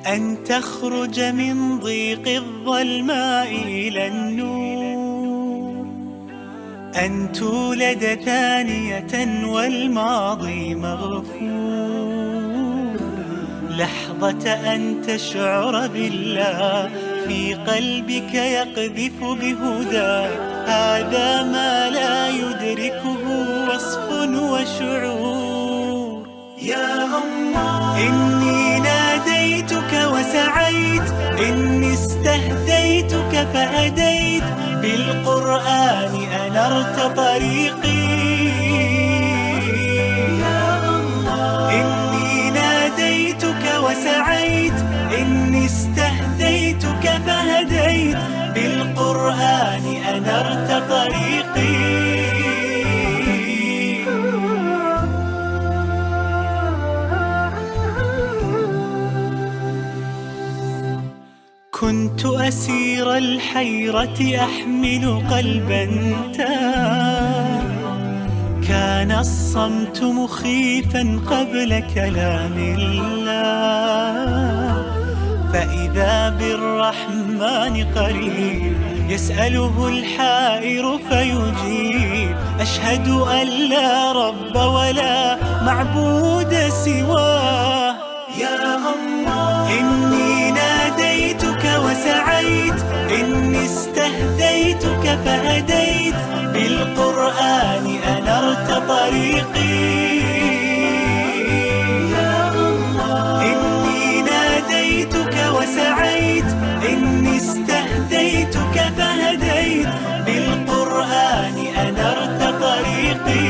أن تخرج من ضيق الظلماء إلى النور، أن تولد ثانية والماضي مغفور، لحظة أن تشعر بالله في قلبك يقذف بهدى، هذا ما لا يدركه وصف وشعور. يا الله إني ناديتك وسعيت، إني استهديتك فهديت، بالقرآن أنرت طريقي. يا الله إني ناديتك وسعيت، إني استهديتك فهديت، بالقرآن أنرت طريقي. كنت أسير الحيرة أحمل قلبا تاه، كان الصمت مخيفا قبل كلام الله، فإذا بالرحمن قريب يسأله الحائر فيجيب، أشهد أن لا رب ولا معبود سواه. يا الله إني ناديتك وسعيت، إني استهديتك فهديت، بالقرآن أنرت طريقي. يا الله إني ناديتك وسعيت، إني استهديتك فهديت، بالقرآن أنرت طريقي.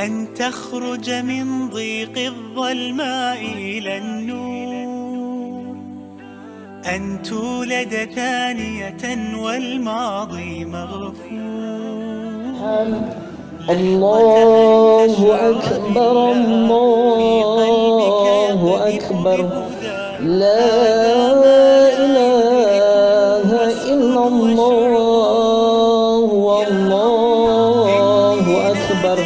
أن تخرج من ضيق الظلماء إلى النور، أن تولد ثانية والماضي مغفور. الله أكبر الله أكبر، لا إله إلا الله والله أكبر،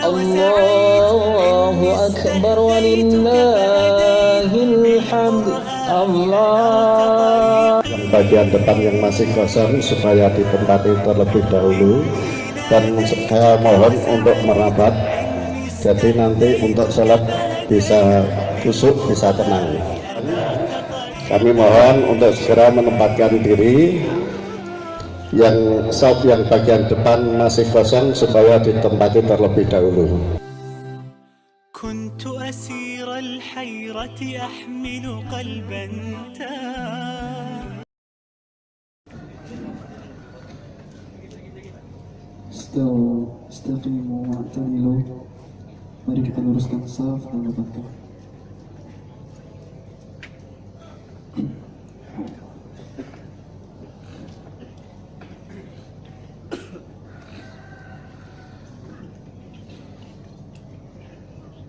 الله أكبر ولله الحمد. Allah. Yang bagian depan yang masih kosong supaya ditempati terlebih dahulu, dan saya mohon untuk merapat, jadi nanti untuk sholat bisa khusyuk, bisa tenang. Kami mohon untuk segera menempatkan diri. Yang sop yang bagian depan masih kosong supaya ditempati terlebih dahulu. كنت أسير الحيرة أحمل قلبا تاه. Istaqimu wa'tadilu. Mari kita luruskan saf dan lebatkan.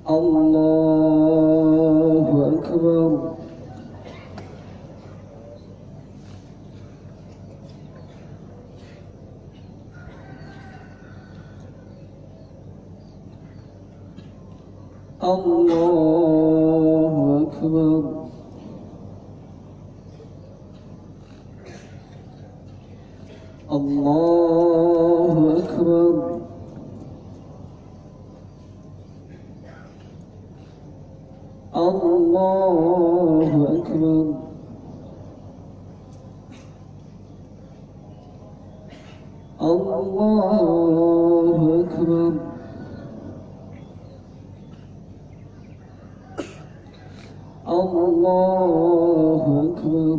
Allahu Akbar. Allahu Akbar. Allahu Akbar. Allahu Akbar. Allahu Akbar. Allahu Akbar.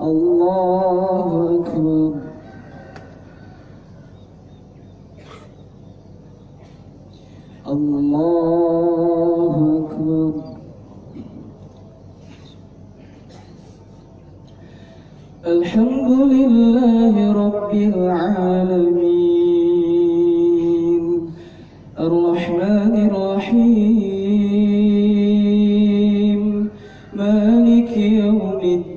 Allahu Akbar. Allahu Akbar. لله رب العالمين الرحمن الرحيم مالك يوم الدين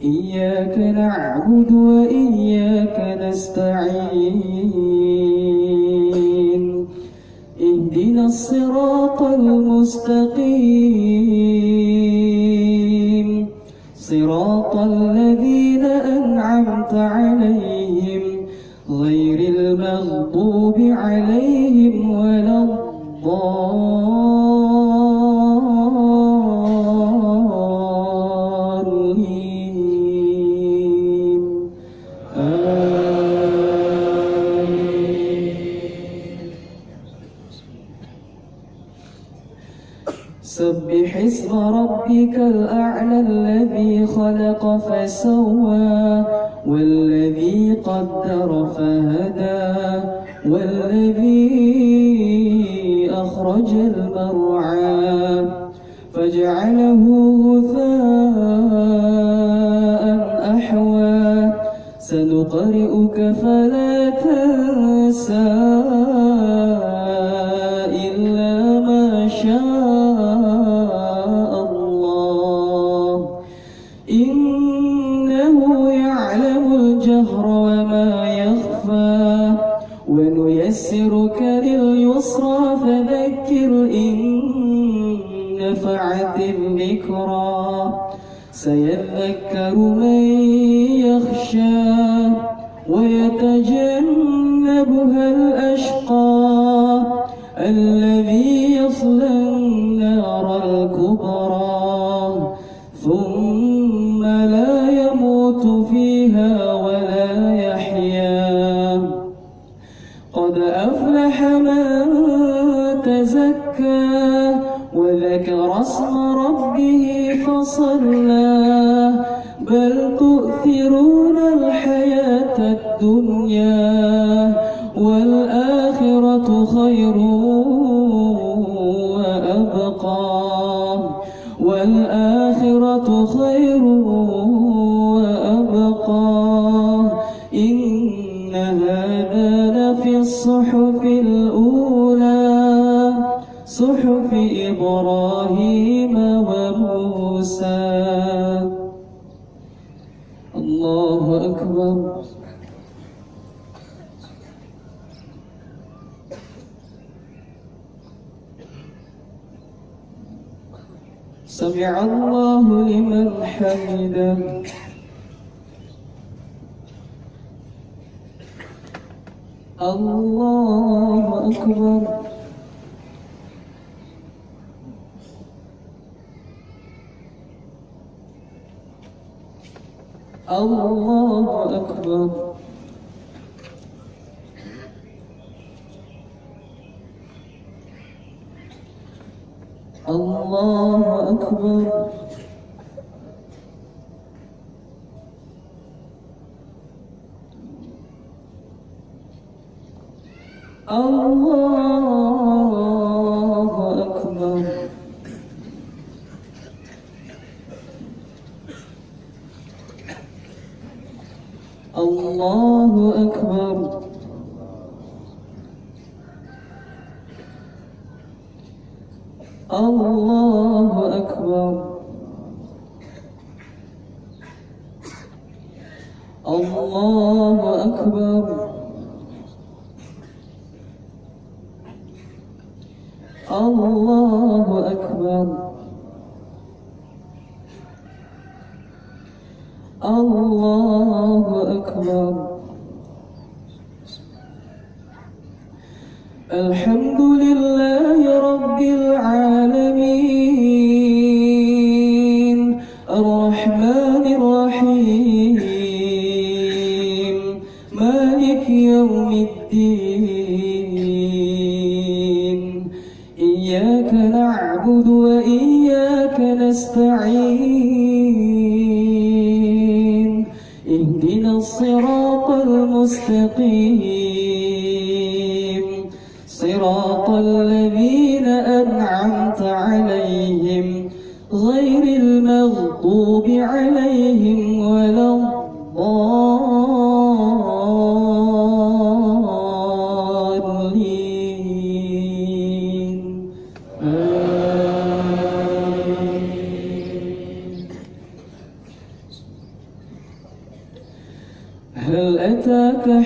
إياك نعبد وإياك نستعين اهدنا الصراط المستقيم صراط الذين أنعمت عليهم غير المغضوب عليهم ولا الضالين آمين. سبح اسم ربك الأعلى الذي خلق فسوى والذي قدر فهدى والذي أخرج المرعى فجعله غثاء أحوى سنقرئك فلا تنسى إلا ما شاء الله إنه يعلم الجهر وما يخفى ونيسرك لليسرى فذكر إن نفعت الذكرى سيذكر من يخشى ويتجنبها الأشقى الذي يصلى النار الكبرى ثم لا يموت فيها ولا يحيا قد أفلح من تزكى وذكر اسم ربه فصلى بل تؤثرون الحياة الدنيا والآخرة خير وأبقى والآخرة خير وأبقى إن هذا لفي الصحف الأولى صحف إبراهيم وموسى الله أكبر سمع الله لمن حمده الله أكبر الله أكبر الله أكبر الله أكبر الله أكبر الله أكبر الله أكبر الله أكبر الله أكبر الحمد لله رب العالمين الرحمن الرحيم مالك يوم الدين إياك نعبد وإياك نستعين اهدنا الصراط المستقيم صراط الذين أنعمت عليهم غير المغضوب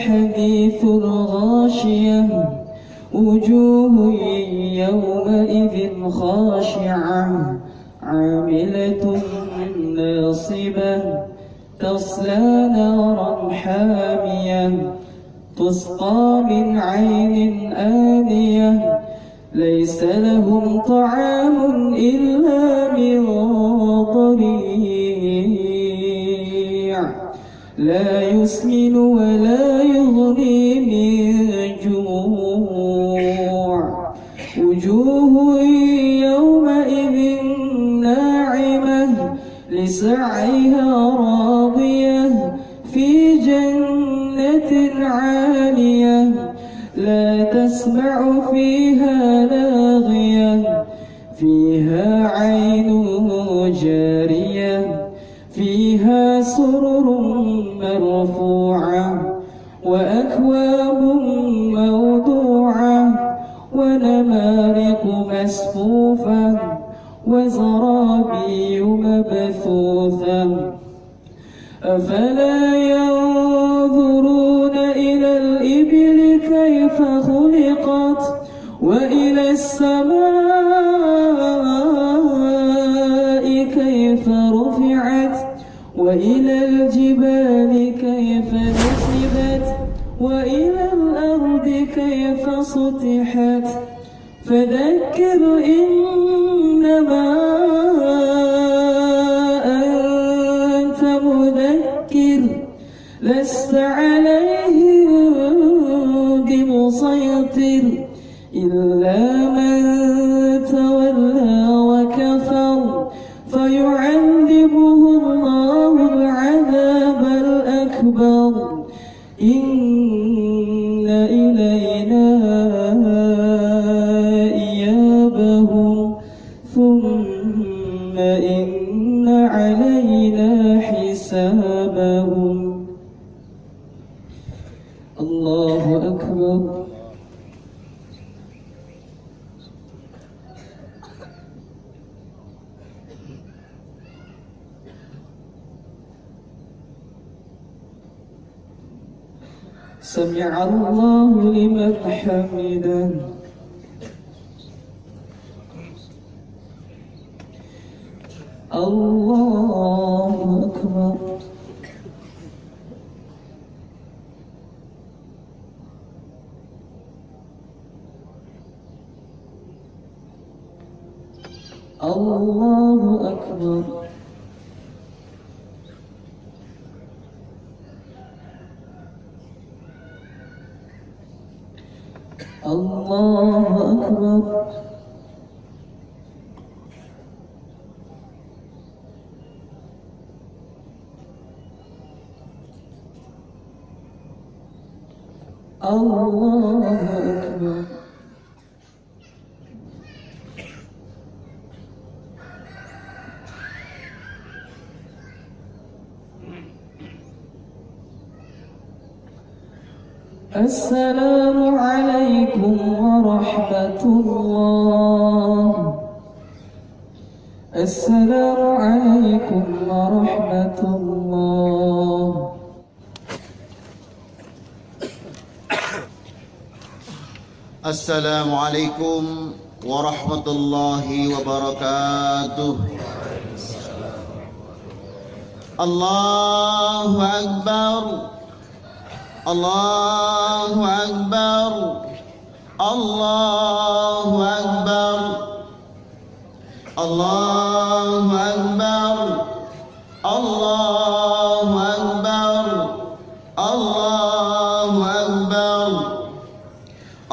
الحديث الغاشية وجوه يومئذ خاشعة عاملة ناصبة تصلى نارا حامية تسقى من عين آنية ليس لهم طعام إلا من ضريع لا يسمن ولا يغني من جوع وجوه يومئذ ناعمة لسعيها راضية في جنة عالية لا تسمع فيها لاغية فيها عين جارية فيها سرر مرفوعة وأكواب موضوعة ونمارق مسفوفة وزرابي مبثوثة أفلا ينظرون إلى الإبل كيف خلقت وإلى السماء كيف رفعت وإلى الجبال كيف نصبت وإلى الأرض كيف سطحت فذكر إنما أنت مذكر لست عليهم بمسيطر إلا من تولى وكفر فيعذبه الله العذاب الأكبر إن إلينا إيابهم ثم إن علينا حسابهم. الله أكبر. سمع الله لمن حمده. الله أكبر. الله أكبر. الله أكبر. الله أكبر. السلام عليكم ورحمة الله. السلام عليكم ورحمة الله. السلام عليكم ورحمة الله وبركاته. الله أكبر. الله أكبر. الله أكبر. الله أكبر. الله أكبر. الله أكبر.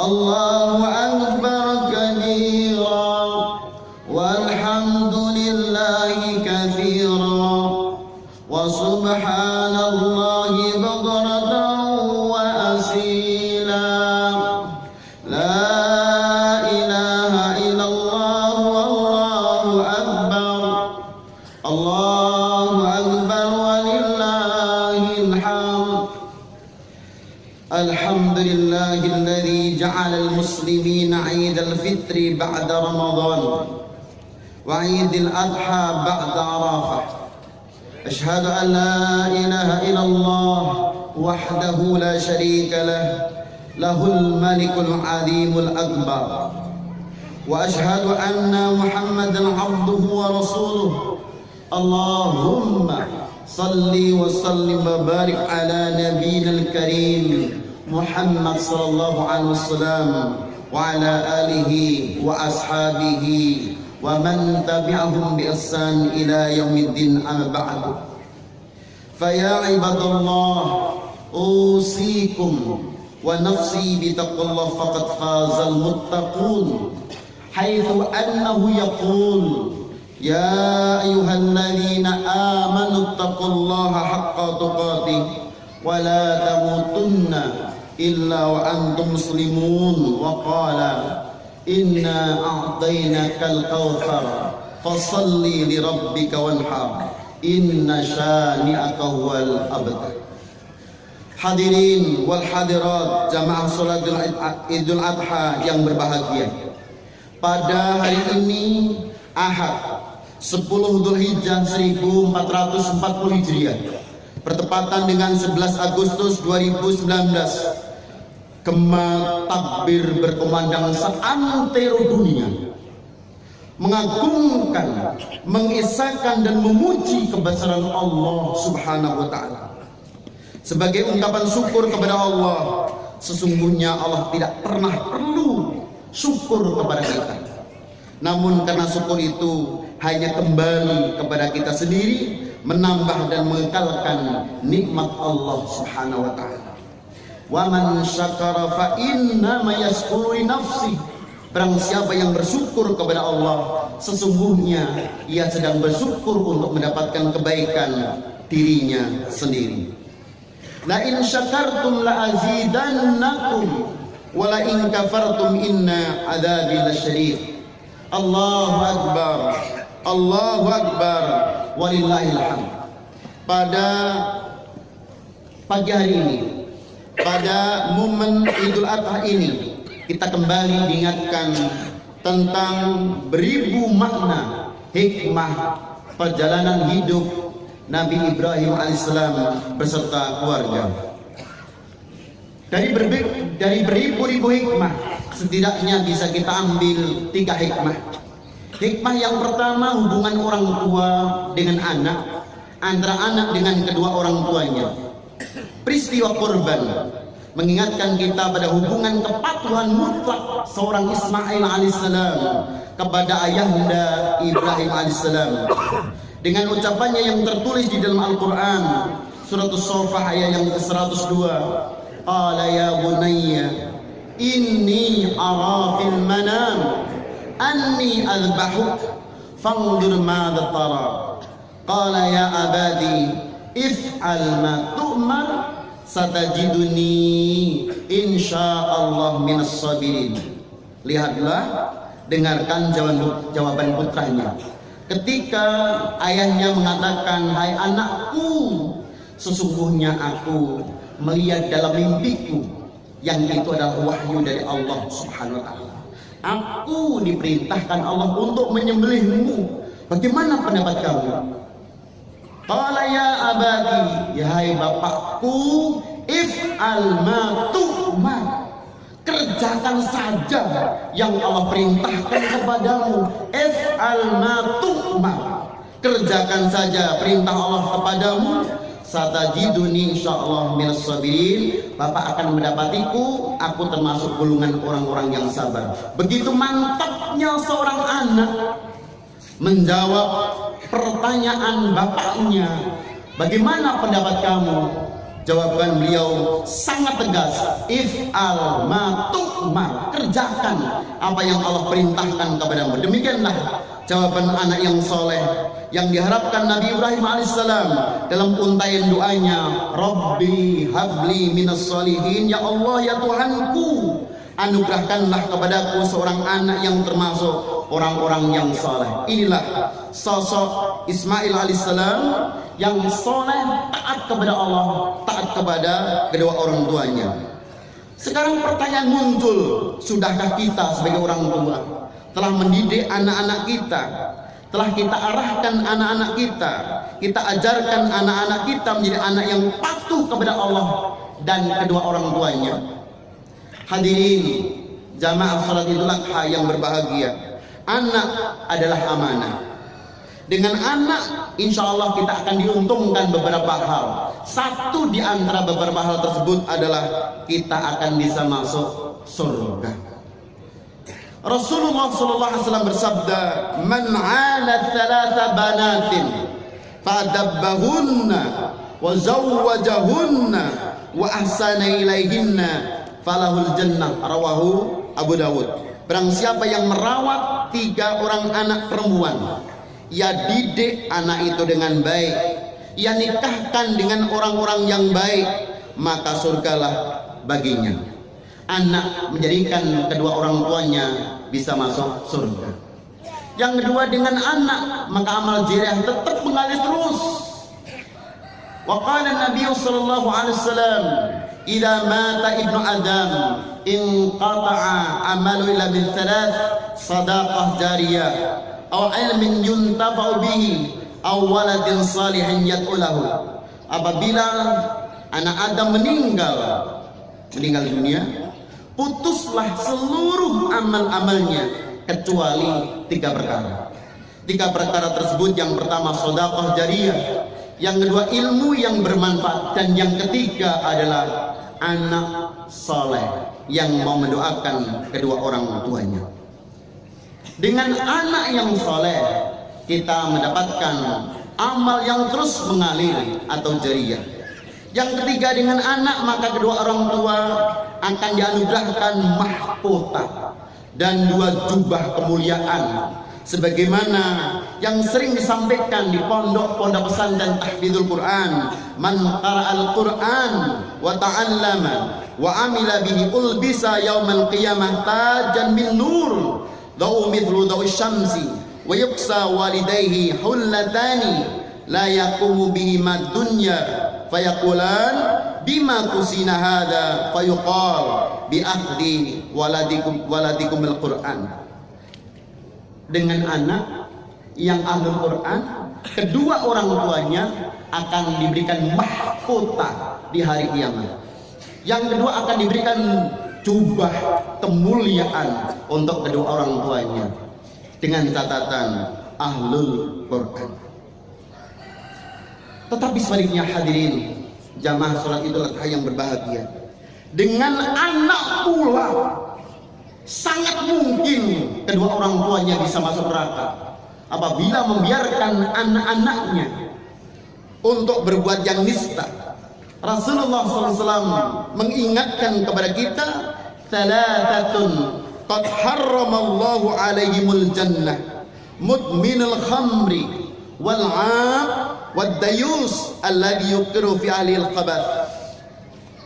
الله أكبر كبيرا والحمد لله كثيرا وسبحان الله بكرة وأصيلا. لا إله إلا الله والله أكبر. الله أكبر ولله الحمد. الحمد لله الذي جعل المسلمين عيد الفطر بعد رمضان وعيد الأضحى بعد عرفة. أشهد أن لا إله إلا الله وحده لا شريك له له الملك العظيم الأكبر وأشهد أن محمدا عبده ورسوله اللهم صل وسلم وبارك على نبينا الكريم محمد صلى الله عليه وسلم وعلى آله وأصحابه ومن تبعهم بإحسان إلى يوم الدين أما بعد فيا عباد الله أوصيكم ونفسي بتقوى الله فقد فاز المتقون حيث أنه يقول يا أيها الذين آمنوا اتقوا الله حق تقاته ولا تموتن إلا وأنتم مسلمون وقال إنا أعطيناك الكوثر فصل لربك وانحر إن شانئك هو الأبتر. Hadirin wal hadirat jamaah salat Idul Adha yang berbahagia. Pada hari ini Ahad 10 Dzulhijjah 1440 Hijriah bertepatan dengan 11 Agustus 2019, gema takbir berkumandang seantero dunia, mengagungkan, mengisahkan dan memuji kebesaran Allah Subhanahu wa taala. Sebagai ungkapan syukur kepada Allah, sesungguhnya Allah tidak pernah perlu syukur kepada kita. Namun karena syukur itu hanya kembali kepada kita sendiri, menambah dan mengekalkan nikmat Allah Subhanahu wa taala. Wa man syakara fa inna ma yashkuru li nafsi. Barang siapa yang bersyukur kepada Allah, sesungguhnya ia sedang bersyukur untuk mendapatkan kebaikan dirinya sendiri. La in syakartum la azidannakum wa la in kafartum inna adzabi lasyadid. Allahu akbar. Allahu akbar walillahil hamd. Pada pagi hari ini, pada momen Idul Adha ini, kita kembali diingatkan tentang beribu makna hikmah perjalanan hidup Nabi Ibrahim alaihissalam beserta keluarga. Dari beribu-ribu hikmah, setidaknya bisa kita ambil 3 hikmah. Hikmah yang pertama, hubungan orang tua dengan anak, antara anak dengan kedua orang tuanya. Peristiwa kurban mengingatkan kita pada hubungan kepatuhan mutlak seorang Ismail alaihissalam kepada ayahanda Ibrahim alaihissalam. Dengan ucapannya yang tertulis di dalam Al-Quran, surat As-Saffah ayat yang ke-102, qala ya bunayya inni ara fil manam anni azbahuk fanzur madza tara qala ya abadi if'al ma tu'mar satajiduni insyaallah minas sabirin. Lihatlah, dengarkan jawaban putranya ketika ayahnya mengatakan, hai anakku, sesungguhnya aku melihat dalam mimpiku, yang itu adalah wahyu dari Allah Subhanahu wa taala. Aku diperintahkan Allah untuk menyembelihmu. Bagaimana pendapat kamu? Qala ya abadi, ya hai bapakku, if'al ma tu'mar. Kerjakan saja yang Allah perintahkan kepadamu. If'al ma tu'mar. Kerjakan saja perintah Allah kepadamu. Satajiduni insyaallah minas sabirin. Bapak akan mendapatiku, aku termasuk golongan orang-orang yang sabar. Begitu mantapnya seorang anak menjawab pertanyaan bapaknya, bagaimana pendapat kamu? Jawaban beliau sangat tegas, if'al ma tu'mar. Kerjakan apa yang Allah perintahkan kepadamu. Demikianlah jawaban anak yang soleh yang diharapkan Nabi Ibrahim alaihissalam dalam untaian doanya, Rabbi habli minas solihin. Ya Allah, ya Tuhanku, anugerahkanlah kepadaku seorang anak yang termasuk orang-orang yang soleh. Inilah sosok Ismail alaihissalam yang soleh, taat kepada Allah, taat kepada kedua orang tuanya. Sekarang pertanyaan muncul, sudahkah kita sebagai orang tua telah mendidik anak-anak kita, telah kita arahkan anak-anak kita ajarkan anak-anak kita menjadi anak yang patuh kepada Allah dan kedua orang tuanya. Hadirin jamaah salat Idul Adha yang berbahagia, anak adalah amanah. Dengan anak insya Allah kita akan diuntungkan beberapa hal. Satu di antara beberapa hal tersebut adalah kita akan bisa masuk surga. Rasulullah SAW bersabda, "Man 'ala thalatha banatin fa'adabbahunna wa zawwajahunna wa ahsana ilaihinna falahul jannah." Rawahu Abu Dawud. Barang siapa yang merawat 3 orang anak perempuan, ia didik anak itu dengan baik, ia nikahkan dengan orang-orang yang baik, maka surgalah baginya. Anak menjadikan kedua orang tuanya bisa masuk surga. Yang kedua, dengan anak maka amal jariah tetap mengalir terus. Wa qala Nabi sallallahu alaihi wasallam, "Idza mata ibnu Adam inqata'a amalu illa min thalath, shadaqah jariyah aw ilmin yuntafa'u bihi aw waladin salihin yad'u lahu." Apabila anak Adam meninggal dunia, putuslah seluruh amal-amalnya kecuali 3 perkara. 3 perkara tersebut, yang pertama sedekah jariyah, yang kedua ilmu yang bermanfaat, dan yang ketiga adalah anak soleh yang mau mendoakan kedua orang tuanya. Dengan anak yang soleh kita mendapatkan amal yang terus mengalir atau jariyah. Yang ketiga, dengan anak maka kedua orang tua akan dianugerahkan mahkota dan 2 jubah kemuliaan, sebagaimana yang sering disampaikan di pondok-pondok pesantren tahfidzul Quran, "Man qara'al Quran wa ta'allama wa amila bihi ulbisa yaumal qiyamah tajan min nur da'u mithlu da'i syamsi wa yuksa walidayhi hullatani la yaqumu bihi mad dunya fayaqulan bima kusina hadha fayuqal bi akhdi waladikum al-Quran." Dengan anak yang ahlul Quran, kedua orang tuanya akan diberikan mahkota di hari kiamat. Yang kedua, akan diberikan jubah kemuliaan untuk kedua orang tuanya dengan catatan ahlul Quran. Tetapi sebaliknya, hadirin jamaah salat Idul Adha yang berbahagia, dengan anak pula sangat mungkin kedua orang tuanya bisa masuk neraka apabila membiarkan anak-anaknya untuk berbuat yang nista. Rasulullah SAW mengingatkan kepada kita, "Thalathatun qad harramallahu alaihimul jannah, mudminul khamri wal 'ab wad dayus alladhi yuqiru fi ahlil khabath."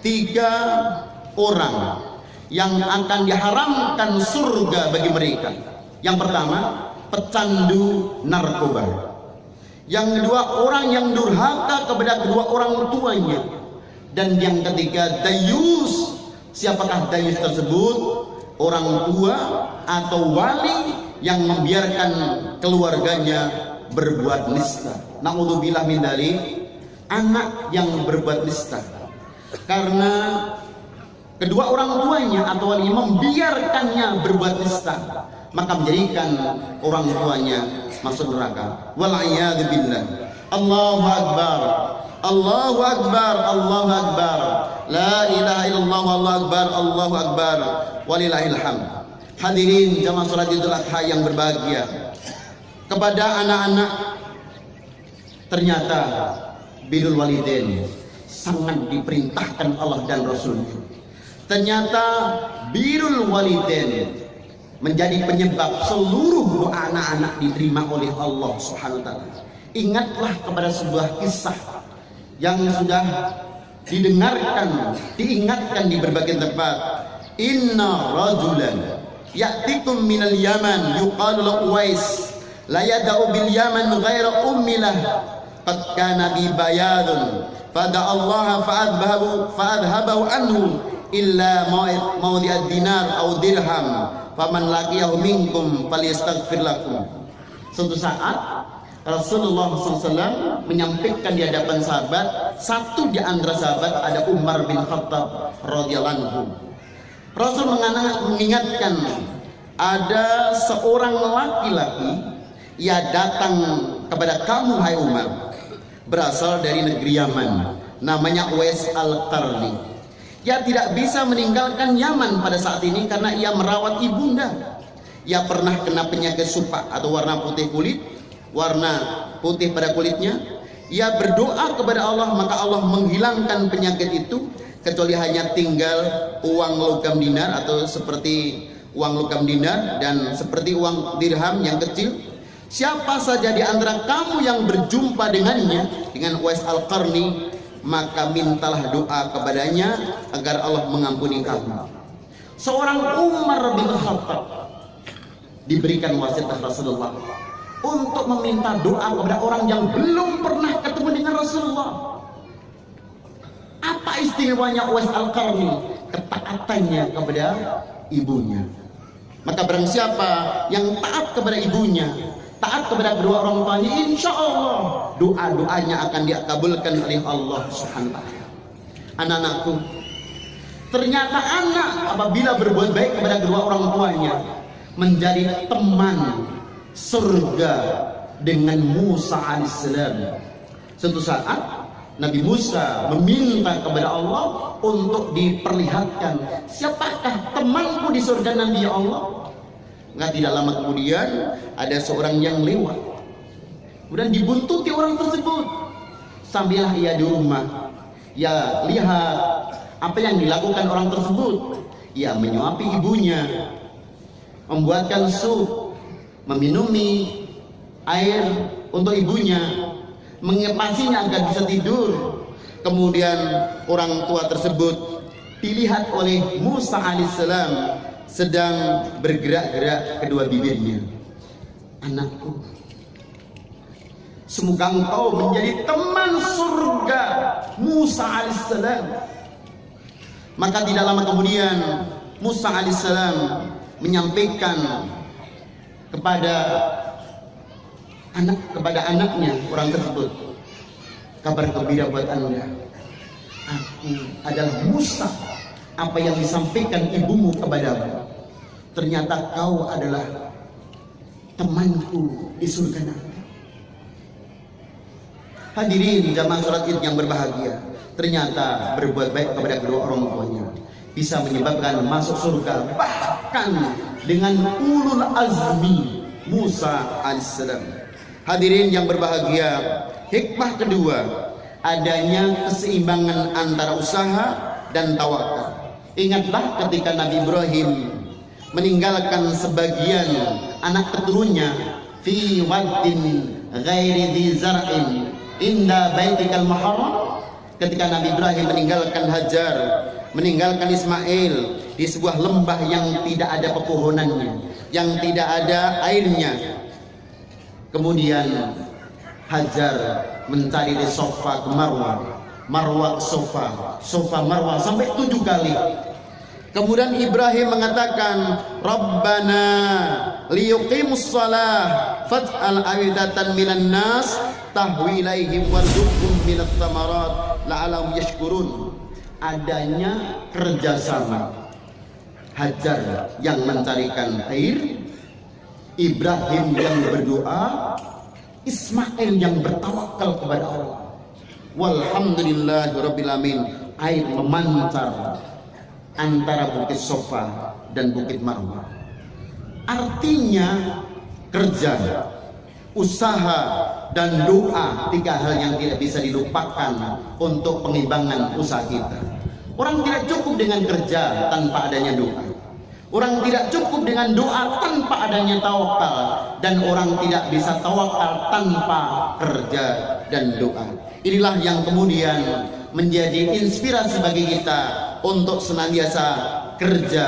3 orang yang akan diharamkan surga bagi mereka. Yang pertama, pecandu narkoba. Yang kedua, orang yang durhaka kepada kedua orang tuanya. Dan yang ketiga, dayus. Siapakah dayus tersebut? Orang tua atau wali yang membiarkan keluarganya berbuat nista. Na'udzubillah min dzalik, anak yang berbuat nista karena kedua orang tuanya atau wali membiarkannya berbuat nista, maka menjadikan orang tuanya masuk neraka. Wal'iyadu billah. Allahu akbar, Allahu akbar, Allahu akbar, la ilaha illallah, Allahu akbar, Allahu akbar, walillahil hamd. Hadirin jamaah salat Idul Adha yang berbahagia, kepada anak-anak ternyata birrul walidain sangat diperintahkan Allah dan Rasulnya. Ternyata birrul walidain menjadi penyebab seluruh doa anak-anak diterima oleh Allah Subhanahu wa taala. Ingatlah kepada sebuah kisah yang sudah didengarkan, diingatkan di berbagai tempat. Inna rajulan ya'tikum minal Yaman yuqalu lahu Uwais la yada'u bil Yaman ghaira ummilah qad kana bi bayadun fada Allah fa'adhabahu anhu illa mawdi'ad dinar aw dirham faman laqiyahu minkum falyastaghfir lakum. Suatu saat Rasulullah SAW menyampaikan di hadapan sahabat, satu di antara sahabat ada Umar bin Khattab radhiyallahu anhu. Rasul mengingatkan, ada seorang laki-laki ia datang kepada kamu hai Umar, berasal dari negeri Yaman, namanya Uwais Al-Qarni. Ia tidak bisa meninggalkan Yaman pada saat ini karena ia merawat ibunda. Ia pernah kena penyakit supak atau warna putih kulit, warna putih pada kulitnya. Ia berdoa kepada Allah, maka Allah menghilangkan penyakit itu, kecuali hanya tinggal uang logam dinar atau seperti uang logam dinar dan seperti uang dirham yang kecil. Siapa saja di antara kamu yang berjumpa dengannya, dengan Uwais Al-Qarni, maka mintalah doa kepadanya agar Allah mengampuni kamu. Seorang Umar bin Khattab diberikan wasiat Rasulullah untuk meminta doa kepada orang yang belum pernah ketemu dengan Rasulullah. Apa istimewanya Uwais Al-Qarni? Ketaatannya kepada ibunya. Maka barang siapa yang taat kepada ibunya, taat kepada kedua orang tuanya, insya Allah doa-doanya akan dikabulkan oleh Allah Subhanahu wa Ta'ala. Anak-anakku, ternyata anak apabila berbuat baik kepada kedua orang tuanya menjadi teman surga dengan Musa alaihissalam. Suatu saat Nabi Musa meminta kepada Allah untuk diperlihatkan, siapakah temanku di surga nanti ya Allah. Nggak tidak lama kemudian ada seorang yang lewat, kemudian dibuntuti orang tersebut. Sambillah ia di rumah, ia lihat apa yang dilakukan orang tersebut. Ia menyuapi ibunya, membuatkan sup, meminumi air untuk ibunya, mengepasinya agar bisa tidur. Kemudian orang tua tersebut dilihat oleh Musa alaihissalam sedang bergerak-gerak kedua bibirnya. Anakku, semoga engkau menjadi teman surga Musa alaihissalam. Maka tidak lama kemudian Musa alaihissalam menyampaikan kepada anaknya orang tersebut, kabar gembira buat Anda, aku adalah Musa. Apa yang disampaikan ibumu kepadamu, ternyata kau adalah temanku di surga nanti. Hadirin jamaah salat Id yang berbahagia, ternyata berbuat baik kepada kedua orang tuanya bisa menyebabkan masuk surga, bahkan dengan ulul azmi Musa alaihissalam. Hadirin yang berbahagia, hikmah kedua, adanya keseimbangan antara usaha dan tawakal. Ingatlah ketika Nabi Ibrahim meninggalkan sebagian anak keturunnya fi wadin ghairi dzi zar'in inda baitikal muharram. Ketika Nabi Ibrahim meninggalkan Hajar, meninggalkan Ismail di sebuah lembah yang tidak ada pepohonannya, yang tidak ada airnya. Kemudian Hajar mencari di Sofa ke Marwah, Marwah ke Sofa, Sofa Marwah sampai 7 kali. Kemudian Ibrahim mengatakan, Rabbana liyuqimus shalah faj'al afidatan minan nas tahwi ilaihim warzuqhum minats tsamarat la'allahum yashkurun. Adanya kerjasama, Hajar yang mencarikan air, Ibrahim yang berdoa, Ismail yang bertawakal kepada Allah. Walhamdulillahirabbil alamin, air memancar antara Bukit Sofa dan Bukit Marwah. Artinya kerja, usaha, dan doa, 3 hal yang tidak bisa dilupakan untuk pengimbangan usaha kita. Orang tidak cukup dengan kerja tanpa adanya doa. Orang tidak cukup dengan doa tanpa adanya tawakal, dan orang tidak bisa tawakal tanpa kerja dan doa. Inilah yang kemudian menjadi inspirasi bagi kita untuk senantiasa kerja,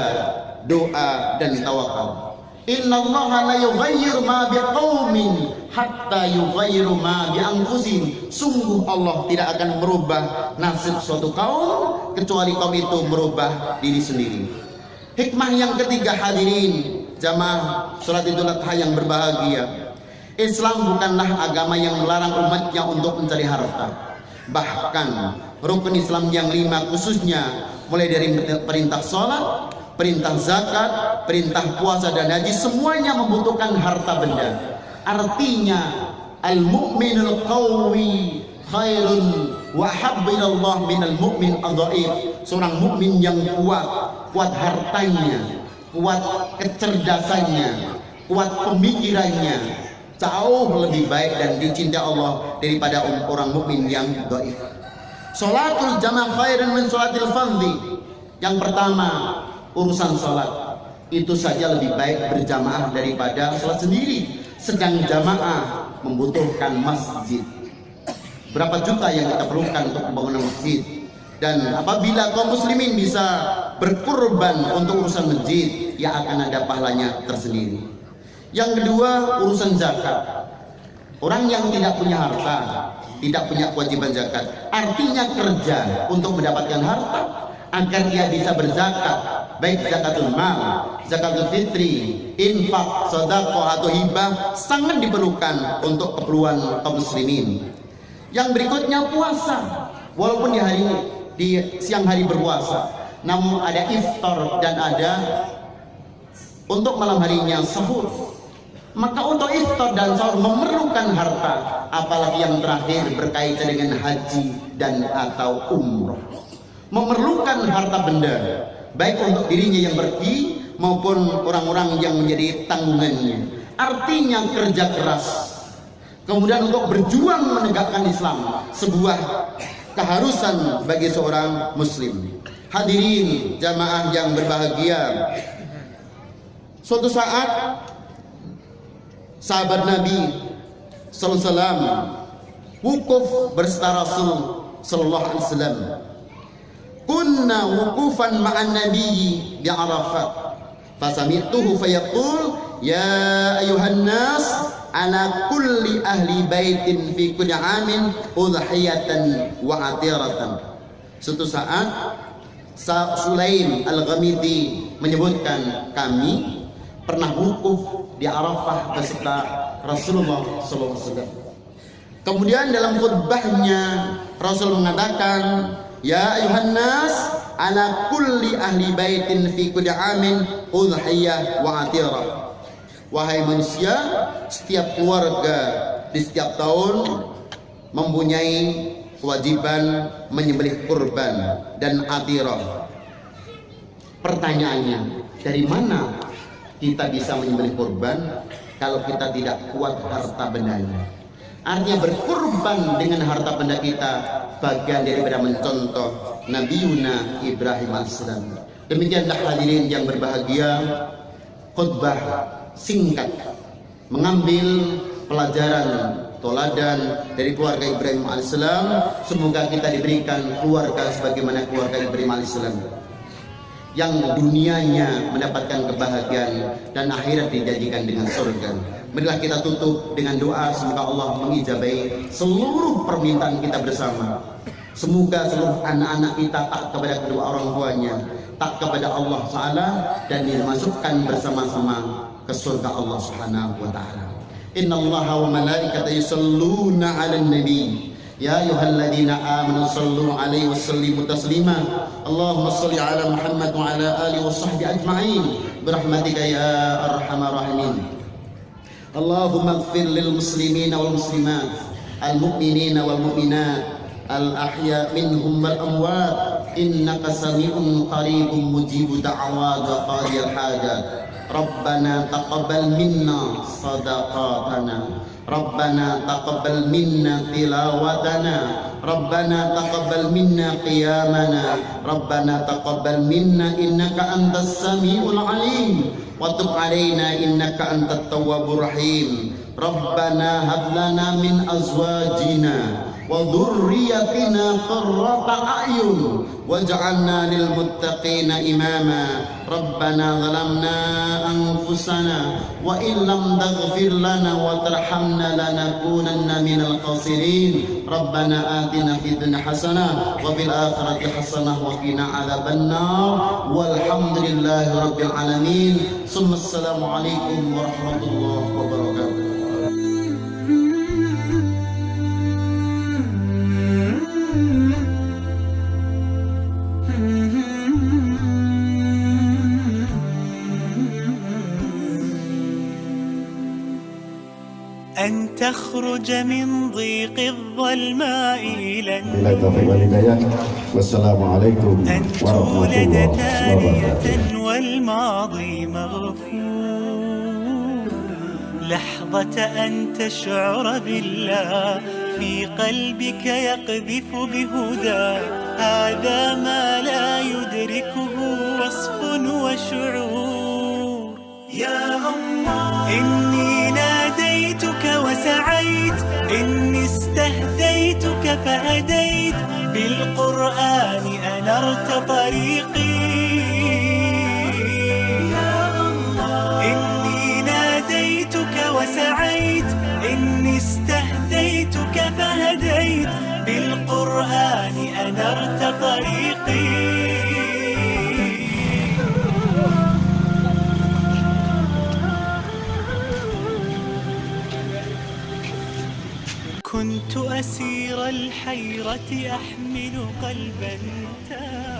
doa, dan tawakal. Innallaha la yughayyiru ma biqaumin hatta yughayyiru ma bi anfusihim. Sungguh Allah tidak akan merubah nasib suatu kaum kecuali kaum itu merubah diri sendiri. Hikmah yang ketiga, hadirin jamaah salat Idul Adha yang berbahagia, Islam bukanlah agama yang melarang umatnya untuk mencari harta. Bahkan rukun Islam yang 5 khususnya mulai dari perintah sholat, perintah zakat, perintah puasa dan haji, semuanya membutuhkan harta benda. Artinya al-mu'minul qawi khairun wa habba ilallah minal mu'min adhaif. Seorang mukmin yang kuat hartanya, kuat kecerdasannya, kuat pemikirannya, jauh lebih baik dan dicintai Allah daripada orang mukmin yang dhaif. Salatul jamaah khairun min salatil fardhi. Yang pertama, urusan salat itu saja lebih baik berjamaah daripada salat sendiri. Sedang jamaah membutuhkan masjid. Berapa juta yang kita perlukan untuk pembangunan masjid? Dan apabila kaum muslimin bisa berkorban untuk urusan masjid, ya akan ada pahalanya tersendiri. Yang kedua, urusan zakat. Orang yang tidak punya harta, tidak punya kewajiban zakat, artinya kerja untuk mendapatkan harta agar dia bisa berzakat, baik zakatul mal, zakatul fitri, infak, sedekah atau hibah, sangat diperlukan untuk keperluan kaum muslimin. Yang berikutnya puasa. Walaupun di siang hari berpuasa, namun ada iftar dan ada untuk malam harinya sahur. Maka untuk iftar dan sahur memerlukan harta, apalagi yang terakhir berkaitan dengan haji dan atau umroh, memerlukan harta benda, baik untuk dirinya yang pergi maupun orang-orang yang menjadi tanggungannya. Artinya kerja keras, kemudian untuk berjuang menegakkan Islam, sebuah keharusan bagi seorang muslim. Hadirin jamaah yang berbahagia, suatu saat sahabat Nabi sallallahu alaihi wasallam wukuf bersama Rasul sallallahu alaihi wasallam. Kunna wukufan ma'an nabiyyi bi Arafah. Fasami'tuhu fayaqul ya ayuhan nas ala kulli ahli baitin fi kulli amin udhiyatan wa atiratan. Suatu saat Sulaim Al-Ghamidi menyebutkan, kami pernah wukuf di Arafah beserta Rasulullah SAW. Kemudian dalam khutbahnya Rasul mengatakan, ya ayuhan nas ala kulli ahli baitin fi kulli amin udhiyah wa atirah. Wahai manusia, setiap keluarga di setiap tahun mempunyai kewajiban menyembelih kurban dan atirah. Pertanyaannya, dari mana kita bisa menyembelih kurban kalau kita tidak kuat harta bendanya? Artinya berkurban dengan harta benda kita bagian daripada mencontoh Nabi Yuna Ibrahim alaihissalam. Demikianlah hadirin yang berbahagia, khutbah singkat mengambil pelajaran toladan dari keluarga Ibrahim alaihissalam. Semoga kita diberikan keluarga sebagaimana keluarga Ibrahim alaihissalam, yang dunianya mendapatkan kebahagiaan dan akhirat dijadikan dengan surga. Marilah kita tutup dengan doa, semoga Allah mengijabahi seluruh permintaan kita bersama. Semoga seluruh anak-anak kita taat kepada kedua orang tuanya, taat kepada Allah Ta'ala, dan dimasukkan bersama-sama ke surga Allah Subhanahu wa Ta'ala. Inna Allah wa malaikatahu yusalluna 'alan nabi. Ya ayyuhalladzina amanu sallu 'alaihi wa sallimu taslima. Allahumma shalli 'ala Muhammad wa 'ala alihi wa sahbihi ajma'in birahmatika ya arhamar rahimin. Allahumma ighfir lil muslimina wal muslimat, al mu'minina wal mu'minat, al ahya minhum wal amwat, innaka sami'un qaribun mujibu da'wat wa qadiyal hajat. Rabbana taqabbal minna sadaqatana, Rabbana taqabbal minna tilawatana, Rabbana taqabbal minna qiyamana, Rabbana taqabbal minna innaka antas sami'ul alim, wa tub alaina innaka antat tawwabur rahim. Rabbana hab lana min azwajina wa dhurriyyatina qurrata a'yun waj'alna lil muttaqina imama. Rabbana zalamna anfusana wa in lam taghfir lana wa tarhamna lanakunanna minal khasirin. Rabbana atina fid dunya hasanah wa fil akhirati hasanah wa qina adzaban nar. Walhamdulillahi rabbil alamin. Assalamu alaikum warahmatullahi wabarakatuh. أن تخرج من ضيق الظلماء إلى Bila taufiq wal hidayah. Wassalamualaikum أن تولد warahmatullahi ثانية wabarakatuh. والماضي مغفور، لحظة أن تشعر بالله في قلبك يقذف بهدى، هذا ما لا يدركه وصف وشعور. يا الله إني ناديتك وسعيت، إني استهديتك فهديت، بالقرآن أنرت طريقي. إني ناديتك وسعيت، إني استهديتك فهديت، بالقرآن أنرت طريقي. كنت أسير الحيرة أحمل قلبا تائها